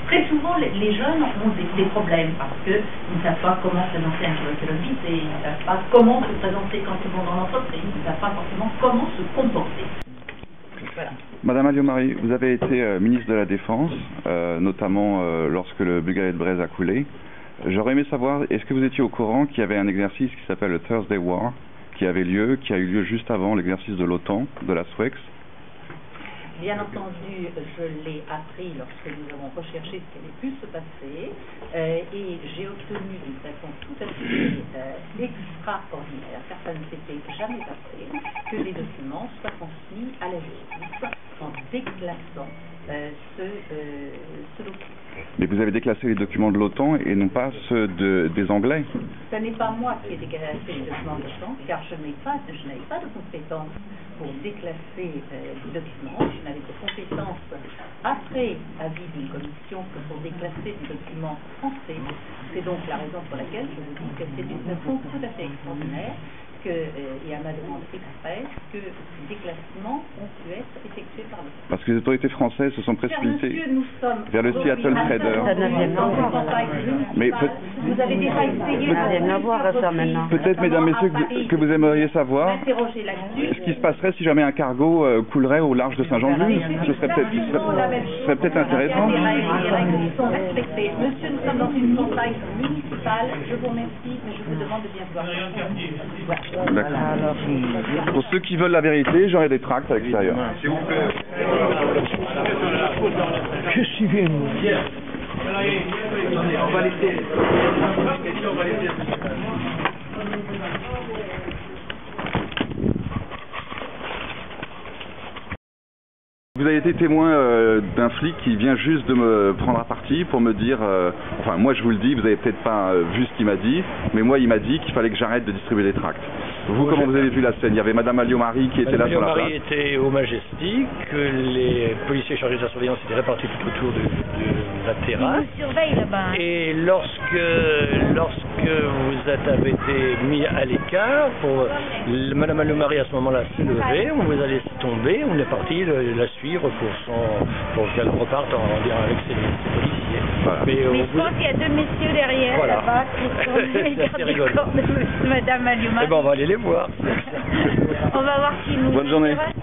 très souvent, les jeunes ont des problèmes parce qu'ils ne savent pas comment se présenter un curriculum vitae, ils ne savent pas comment se présenter quand ils vont dans l'entreprise, ils ne savent pas forcément comment se comporter. Voilà. Madame Alliot-Marie, vous avez été ministre de la Défense, notamment lorsque le Bulgarie de Brest a coulé. J'aurais aimé savoir, est-ce que vous étiez au courant qu'il y avait un exercice qui s'appelle le Thursday War, qui a eu lieu juste avant l'exercice de l'OTAN, de la SWEX? Bien entendu, je l'ai appris lorsque nous avons recherché ce qui avait pu se passer et j'ai obtenu d'une façon tout à fait extraordinaire, car ça ne s'était jamais passé, que les documents soient transmis à la justice en déclassant ce document. Mais vous avez déclassé les documents de l'OTAN et non pas ceux des Anglais? Ce n'est pas moi qui ai déclassé les documents de l'OTAN, car je n'avais pas de compétences pour déclasser les documents. Je n'avais de compétences après avis d'une commission que pour déclasser des documents français. C'est donc la raison pour laquelle je vous dis que c'est d'une façon tout à fait extraordinaire et à ma demande express que ces déclassements ont pu être effectués par le... Parce que les autorités françaises se sont précipitées vers le Seattle Trader. Mais vous avez déjà essayé peut-être, mesdames, messieurs, que vous aimeriez savoir ce qui se passerait si jamais un cargo coulerait au large de Saint-Jean-de-Luz. Ce serait peut-être intéressant. Les règles sont respectées. Monsieur, nous sommes dans une campagne municipale. Je vous remercie, mais je vous demande de bien voir. D'accord. Pour ceux qui veulent la vérité, j'aurai des tracts à l'extérieur. S'il vous plaît. Qu'est-ce qu'il vient nous dire? On va laisser. Vous avez été témoin d'un flic qui vient juste de me prendre à partie pour me dire, enfin moi je vous le dis, vous avez peut-être pas vu ce qu'il m'a dit, mais moi il m'a dit qu'il fallait que j'arrête de distribuer les tracts. Vous, comment vous avez vu la scène? Il y avait Madame Alliot-Marie qui était là sur la place. Madame Alliot-Marie était au Majestic, les policiers chargés de la surveillance étaient répartis tout autour de la terrasse. Ils nous surveillent là-bas. Et lorsque vous avez été mis à l'écart, Madame Alliot-Marie à ce moment-là s'est levée, on vous a laissé tomber, on est parti la suivre pour qu'elle reparte avec ses policiers. Voilà. Mais je pense qu'il y a deux messieurs derrière, voilà, là-bas, qui sont les gardes du corps de Madame Alliot-Marie. Eh ben on va aller les voir. On va voir qui nous Bonne journée. intéresse.